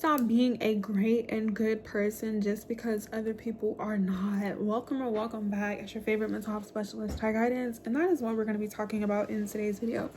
stop being a great and good person just because other people are not. Welcome or welcome back. It's your favorite mental health specialist, Ty Guidance, and that is what we're going to be talking about in today's video.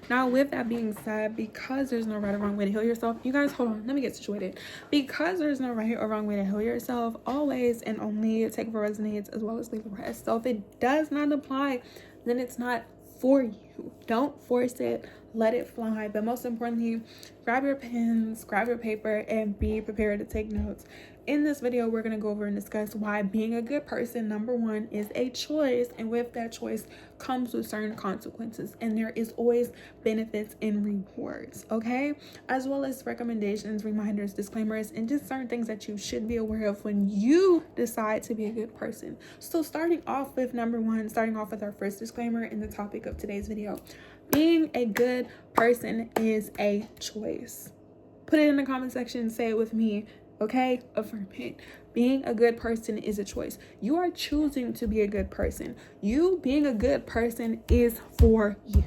Now, with that being said, because there's no right or wrong way to heal yourself, you guys, hold on, let me get situated. Because there's no right or wrong way to heal yourself, always and only take what resonates as well as leave the rest. So if it does not apply, then it's not for you. Don't force it. Let it fly. But most importantly, grab your pens, grab your paper, and be prepared to take notes. In this video, we're going to go over and discuss why being a good person, number one, is a choice. And with that choice comes with certain consequences. And there is always benefits and rewards, okay? As well as recommendations, reminders, disclaimers, and just certain things that you should be aware of when you decide to be a good person. So starting off with number one, starting off with our first disclaimer in the topic of today's video. Being a good person is a choice. Put it in the comment section, say it with me, okay? Affirm it. Being a good person is a choice. You are choosing to be a good person. You being a good person is for you.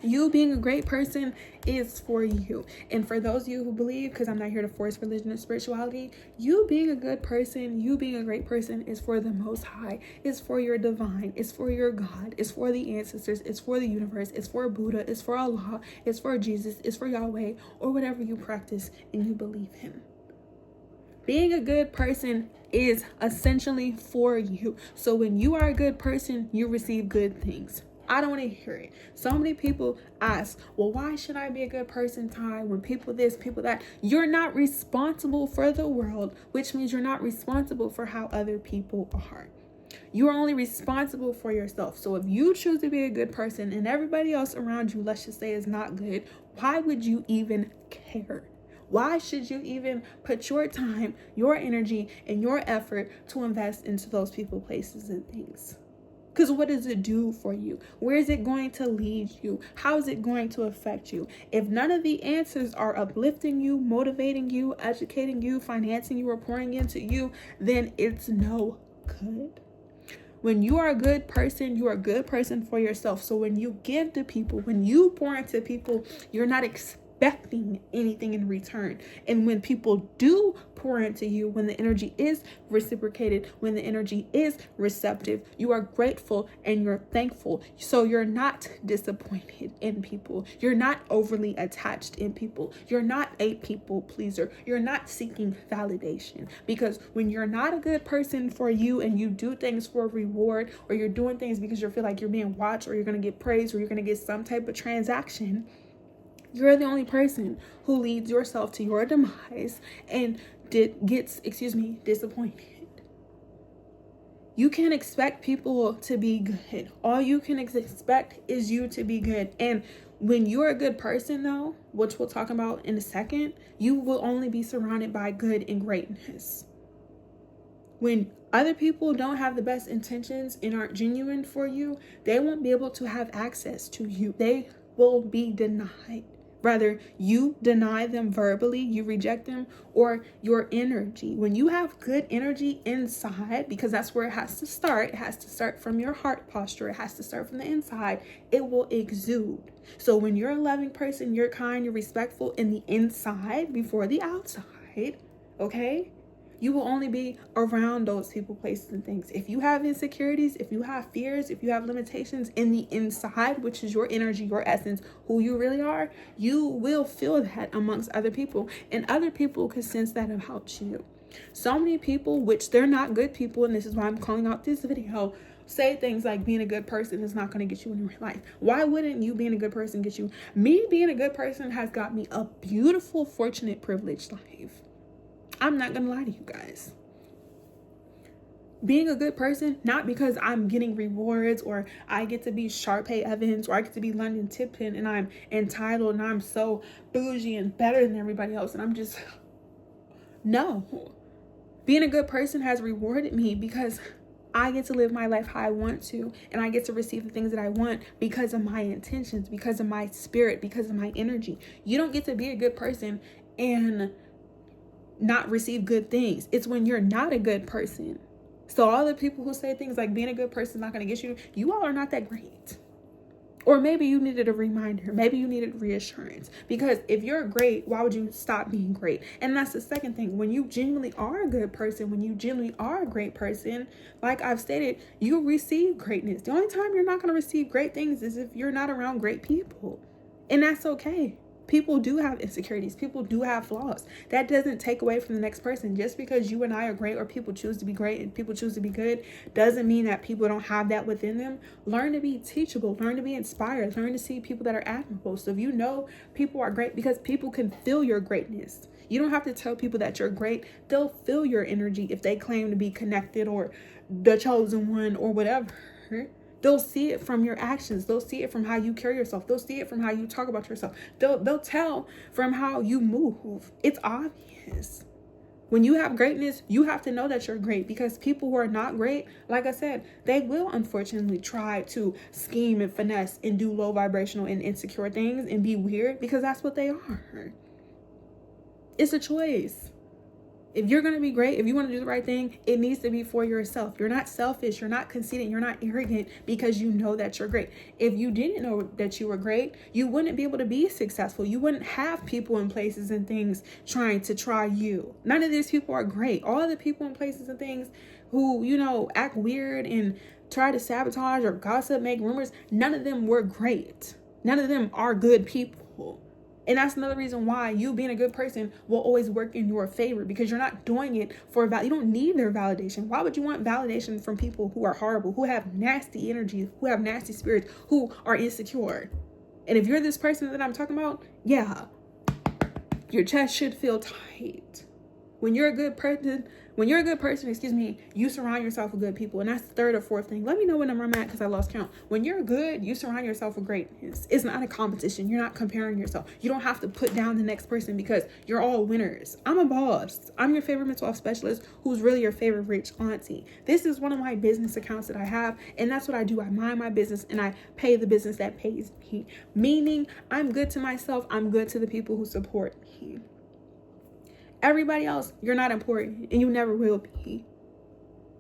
You being a great person is for you. And for those of you who believe, because I'm not here to force religion or spirituality, you being a good person, you being a great person is for the Most High. It's for your divine. It's for your God. It's for the ancestors. It's for the universe. It's for Buddha. It's for Allah. It's for Jesus. It's for Yahweh, or whatever you practice and you believe in. Being a good person is essentially for you. So when you are a good person, you receive good things. I don't want to hear it. So many people ask, well, why should I be a good person, Ty? When people this, people that. You're not responsible for the world, which means you're not responsible for how other people are. You are only responsible for yourself. So if you choose to be a good person and everybody else around you, let's just say, is not good, why would you even care? Why should you even put your time, your energy, and your effort to invest into those people, places, and things? Because what does it do for you? Where is it going to lead you? How is it going to affect you? If none of the answers are uplifting you, motivating you, educating you, financing you, or pouring into you, then it's no good. When you are a good person, you are a good person for yourself. So when you give to people, when you pour into people, you're not expecting anything in return. And when people do pour into you, when the energy is reciprocated, when the energy is receptive, you are grateful and you're thankful. So you're not disappointed in people. You're not overly attached in people. You're not a people pleaser. You're not seeking validation. Because when you're not a good person for you and you do things for a reward, or you're doing things because you feel like you're being watched, or you're going to get praise, or you're going to get some type of transaction, you're the only person who leads yourself to your demise and gets disappointed. You can't expect people to be good. All you can expect is you to be good. And when you're a good person, though, which we'll talk about in a second, you will only be surrounded by good and greatness. When other people don't have the best intentions and aren't genuine for you, they won't be able to have access to you. They will be denied. Rather, you deny them verbally, you reject them, or your energy. When you have good energy inside, because that's where it has to start. It has to start from your heart posture. It has to start from the inside. It will exude. So when you're a loving person, you're kind, you're respectful in the inside before the outside, okay? You will only be around those people, places, and things. If you have insecurities, if you have fears, if you have limitations in the inside, which is your energy, your essence, who you really are, you will feel that amongst other people. And other people can sense that about you. So many people, which they're not good people, and this is why I'm calling out this video, say things like being a good person is not going to get you in your life. Why wouldn't you being a good person get you? Me being a good person has got me a beautiful, fortunate, privileged life. I'm not going to lie to you guys. Being a good person, not because I'm getting rewards or I get to be Sharpay Evans or I get to be London Tipton and I'm entitled and I'm so bougie and better than everybody else. And I'm just, no. Being a good person has rewarded me because I get to live my life how I want to, and I get to receive the things that I want because of my intentions, because of my spirit, because of my energy. You don't get to be a good person and not receive good things. It's when you're not a good person. So all the people who say things like being a good person is not going to get you, you all are not that great. Or maybe you needed a reminder. Maybe you needed reassurance. Because if you're great, why would you stop being great? And that's the second thing. When you genuinely are a good person, when you genuinely are a great person, like I've stated, you receive greatness. The only time you're not going to receive great things is if you're not around great people. And that's okay. People do have insecurities. People do have flaws. That doesn't take away from the next person. Just because you and I are great, or people choose to be great and people choose to be good, doesn't mean that people don't have that within them. Learn to be teachable. Learn to be inspired. Learn to see people that are admirable. So if you know people are great, because people can feel your greatness. You don't have to tell people that you're great. They'll feel your energy if they claim to be connected or the chosen one or whatever. They'll see it from your actions. They'll see it from how you carry yourself. They'll see it from how you talk about yourself. They'll tell from how you move. It's obvious. When you have greatness, you have to know that you're great, because people who are not great, like I said, they will unfortunately try to scheme and finesse and do low vibrational and insecure things and be weird, because that's what they are. It's a choice. If you're going to be great, if you want to do the right thing, it needs to be for yourself. You're not selfish. You're not conceited. You're not arrogant because you know that you're great. If you didn't know that you were great, you wouldn't be able to be successful. You wouldn't have people and places and things trying to try you. None of these people are great. All the people and places and things who, act weird and try to sabotage or gossip, make rumors, none of them were great. None of them are good people. And that's another reason why you being a good person will always work in your favor, because you're not doing it for you don't need their validation. Why would you want validation from people who are horrible, who have nasty energy, who have nasty spirits, who are insecure? And if you're this person that I'm talking about, yeah, your chest should feel tight. When you're a good person, you surround yourself with good people. And that's the third or fourth thing. Let me know what number I'm at, because I lost count. When you're good, you surround yourself with greatness. It's not a competition. You're not comparing yourself. You don't have to put down the next person because you're all winners. I'm a boss. I'm your favorite mental health specialist who's really your favorite rich auntie. This is one of my business accounts that I have. And that's what I do. I mind my business and I pay the business that pays me. Meaning I'm good to myself. I'm good to the people who support me. Everybody else, you're not important, and you never will be.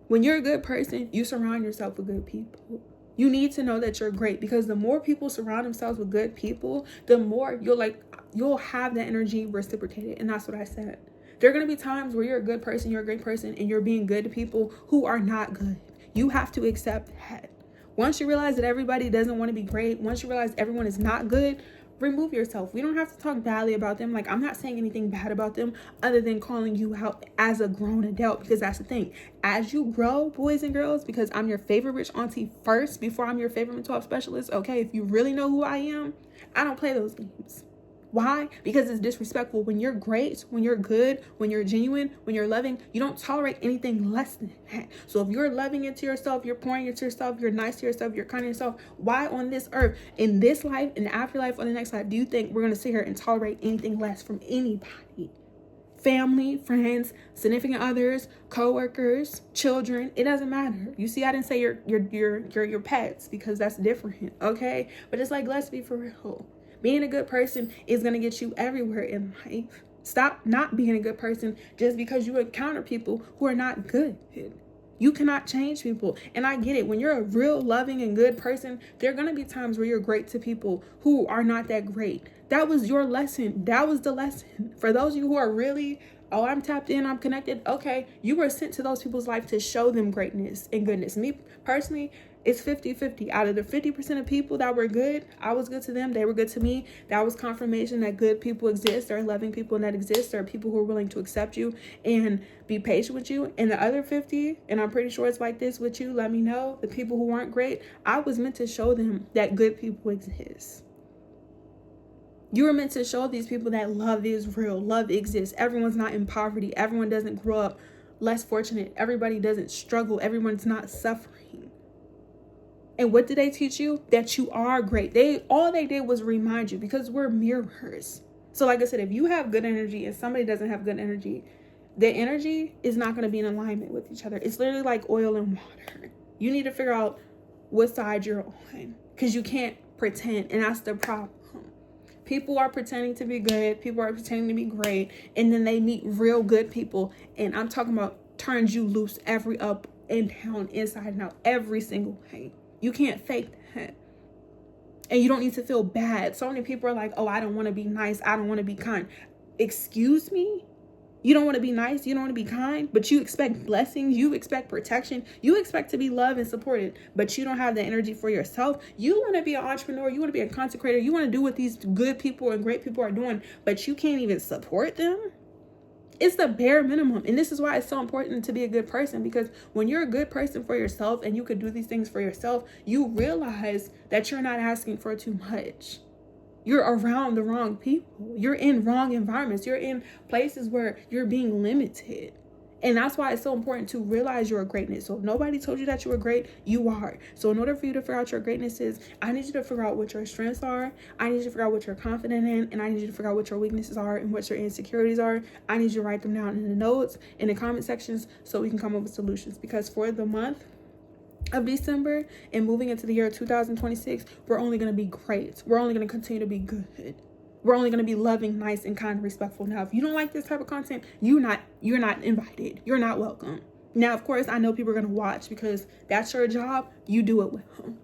When you're a good person, you surround yourself with good people. You need to know that you're great, because the more people surround themselves with good people, the more you'll have that energy reciprocated. And that's what I said. There are going to be times where you're a good person, you're a great person, and you're being good to people who are not good. You have to accept that. Once you realize that everybody doesn't want to be great, once you realize everyone is not good, remove yourself. We don't have to talk badly about them. Like, I'm not saying anything bad about them other than calling you out as a grown adult, because that's the thing. As you grow, boys and girls, because I'm your favorite rich auntie first before I'm your favorite mental health specialist. Okay, if you really know who I am, I don't play those games. Why? Because it's disrespectful. When you're great, when you're good, when you're genuine, when you're loving, you don't tolerate anything less than that. So if you're loving into yourself, you're pouring into yourself, you're nice to yourself, you're kind to yourself, why on this earth, in this life, in the afterlife, or the next life, do you think we're going to sit here and tolerate anything less from anybody? Family, friends, significant others, co-workers, children, it doesn't matter. You see, I didn't say your pets, because that's different, okay? But it's like, let's be for real. Being a good person is going to get you everywhere in life. Stop not being a good person just because you encounter people who are not good. You cannot change people. And I get it. When you're a real loving and good person, there are going to be times where you're great to people who are not that great. That was your lesson. That was the lesson. For those of you who are really, I'm tapped in, I'm connected. Okay, you were sent to those people's life to show them greatness and goodness. Me personally, it's 50-50. Out of the 50% of people that were good, I was good to them. They were good to me. That was confirmation that good people exist. There are loving people that exist. There are people who are willing to accept you and be patient with you. And the other 50, and I'm pretty sure it's like this with you, let me know, the people who weren't great, I was meant to show them that good people exist. You were meant to show these people that love is real. Love exists. Everyone's not in poverty. Everyone doesn't grow up less fortunate. Everybody doesn't struggle. Everyone's not suffering. And what did they teach you? That you are great. All they did was remind you, because we're mirrors. So like I said, if you have good energy and somebody doesn't have good energy, the energy is not going to be in alignment with each other. It's literally like oil and water. You need to figure out what side you're on, because you can't pretend. And that's the problem. People are pretending to be good. People are pretending to be great. And then they meet real good people. And I'm talking about turns you loose every up and down, inside and out, every single way. You can't fake that. And you don't need to feel bad. So many people are like, oh, I don't want to be nice. I don't want to be kind. Excuse me? You don't want to be nice. You don't want to be kind, but you expect blessings. You expect protection. You expect to be loved and supported, but you don't have the energy for yourself. You want to be an entrepreneur. You want to be a consecrator. You want to do what these good people and great people are doing, but you can't even support them. It's the bare minimum. And this is why it's so important to be a good person, because when you're a good person for yourself and you could do these things for yourself, you realize that you're not asking for too much. You're around the wrong people. You're in wrong environments. You're in places where you're being limited. And that's why it's so important to realize your greatness. So if nobody told you that you were great, you are. So in order for you to figure out your greatness is, I need you to figure out what your strengths are. I need you to figure out what you're confident in. And I need you to figure out what your weaknesses are and what your insecurities are. I need you to write them down in the notes, in the comment sections, so we can come up with solutions. Because for the month of December and moving into the year 2026, we're only going to be great. We're only going to continue to be good. We're only going to be loving, nice, and kind and respectful. Now, if you don't like this type of content, you're not invited. You're not welcome. Now, of course, I know people are going to watch because that's your job. You do it well.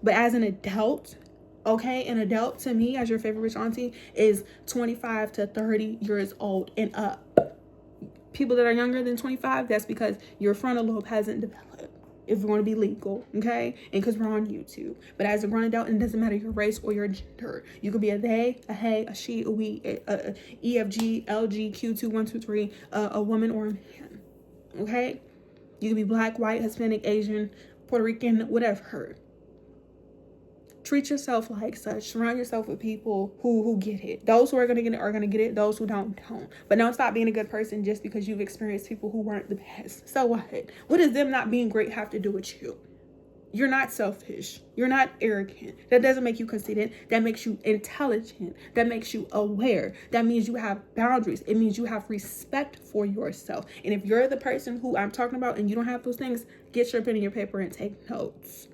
But as an adult, okay, an adult to me, as your favorite rich auntie, is 25 to 30 years old and up. People that are younger than 25, that's because your frontal lobe hasn't developed. If you want to be legal, okay? And because we're on YouTube. But as a grown adult, and it doesn't matter your race or your gender. You could be a they, a he, a she, a we, a EFG, LG, Q2, 1, 2, 3, a woman or a man, okay? You could be black, white, Hispanic, Asian, Puerto Rican, whatever. Treat yourself like such. Surround yourself with people who get it. Those who are gonna get it are gonna get it. Those who don't. But don't stop being a good person just because you've experienced people who weren't the best. So what? What does them not being great have to do with you? You're not selfish. You're not arrogant. That doesn't make you conceited. That makes you intelligent. That makes you aware. That means you have boundaries. It means you have respect for yourself. And if you're the person who I'm talking about and you don't have those things, get your pen and your paper and take notes.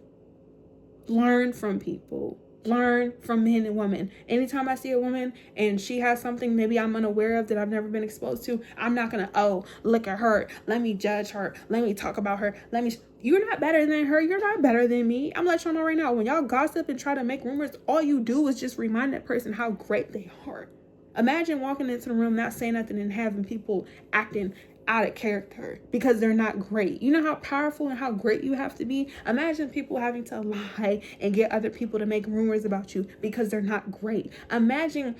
Learn from people. Learn from men and women. Anytime I see a woman and she has something maybe I'm unaware of that I've never been exposed to, I'm not gonna, oh, look at her, let me judge her, let me talk about her, you're not better than her, you're not better than me. I'm letting y'all know right now, when y'all gossip and try to make rumors, all you do is just remind that person how great they are. Imagine walking into the room not saying nothing and having people acting out of character because they're not great. You know how powerful and how great you have to be? Imagine people having to lie and get other people to make rumors about you because they're not great. Imagine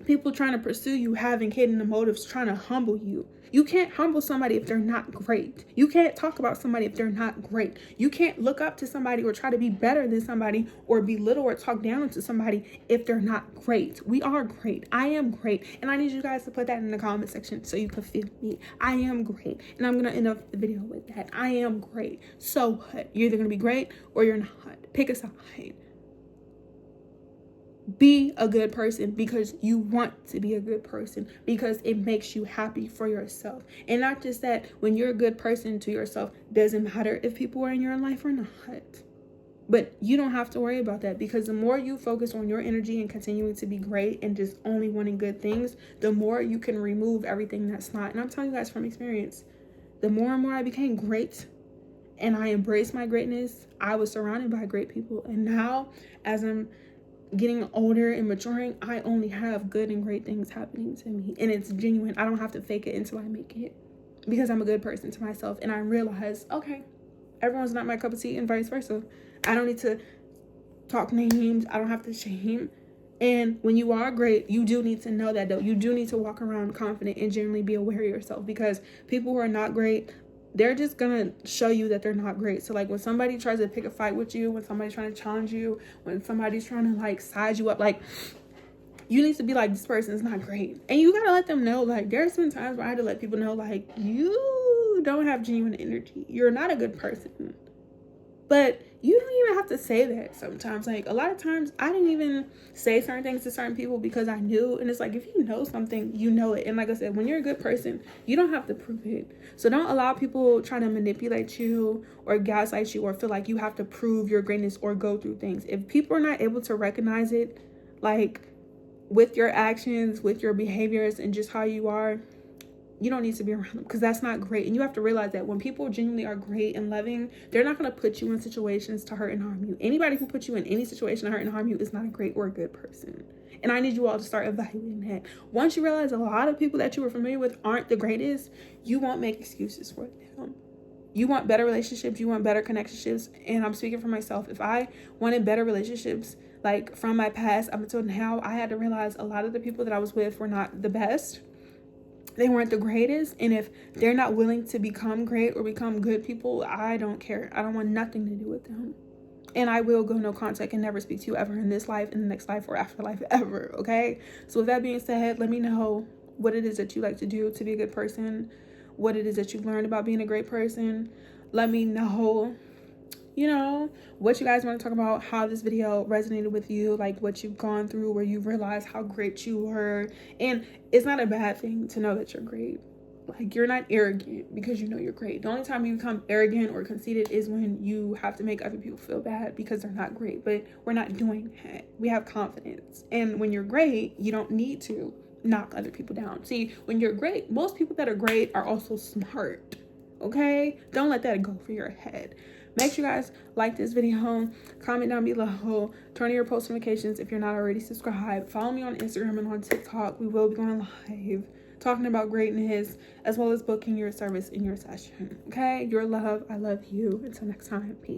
people trying to pursue you having hidden motives, trying to humble you. You can't humble somebody if they're not great. You can't talk about somebody if they're not great. You can't look up to somebody or try to be better than somebody or belittle or talk down to somebody if they're not great. We are great. I am great. And I need you guys to put that in the comment section so you can feel me. I am great. And I'm going to end up the video with that. I am great. So what? You're either going to be great or you're not. Pick a side. Be a good person because you want to be a good person, because it makes you happy for yourself. And not just that, when you're a good person to yourself, doesn't matter if people are in your life or not. But you don't have to worry about that, because the more you focus on your energy and continuing to be great and just only wanting good things, the more you can remove everything that's not. And I'm telling you guys from experience, the more and more I became great and I embraced my greatness, I was surrounded by great people. And now, as I'm getting older and maturing, I only have good and great things happening to me, and it's genuine. I don't have to fake it until I make it, because I'm a good person to myself. And I realize, okay, everyone's not my cup of tea, and vice versa. I don't need to talk names. I don't have to shame. And when you are great, you do need to know that, though. You do need to walk around confident and genuinely be aware of yourself, because people who are not great, they're just gonna show you that they're not great. So like when somebody tries to pick a fight with you, when somebody's trying to challenge you, when somebody's trying to like size you up, like, you need to be like, this person is not great. And you gotta let them know, like, there's been times where I had to let people know, like, you don't have genuine energy. You're not a good person. But you don't even have to say that sometimes. Like, a lot of times I didn't even say certain things to certain people because I knew. And it's like, if you know something, you know it. And like I said, when you're a good person, you don't have to prove it. So don't allow people trying to manipulate you or gaslight you or feel like you have to prove your greatness or go through things. If people are not able to recognize it, like with your actions, with your behaviors, and just how you are, you don't need to be around them, because that's not great. And you have to realize that when people genuinely are great and loving, they're not going to put you in situations to hurt and harm you. Anybody who puts you in any situation to hurt and harm you is not a great or a good person. And I need you all to start evaluating that. Once you realize a lot of people that you were familiar with aren't the greatest, you won't make excuses for them. You want better relationships, you want better connectionships. And I'm speaking for myself. If I wanted better relationships, like from my past up until now, I had to realize a lot of the people that I was with were not the best. They weren't the greatest. And if they're not willing to become great or become good people, I don't care. I don't want nothing to do with them. And I will go no contact and never speak to you ever in this life, in the next life, or afterlife ever. Okay? So with that being said, let me know what it is that you like to do to be a good person, what it is that you've learned about being a great person. Let me know, you know, what you guys want to talk about, how this video resonated with you, like what you've gone through, where you realized how great you were. And it's not a bad thing to know that you're great. Like, you're not arrogant because you know you're great. The only time you become arrogant or conceited is when you have to make other people feel bad because they're not great. But we're not doing that. We have confidence. And when you're great, you don't need to knock other people down. See, when you're great, most people that are great are also smart. Okay? Don't let that go for your head. Make sure you guys like this video, comment down below, turn on your post notifications if you're not already subscribed. Follow me on Instagram and on TikTok. We will be going live talking about greatness, as well as booking your service in your session. Okay? Your love. I love you. Until next time. Peace.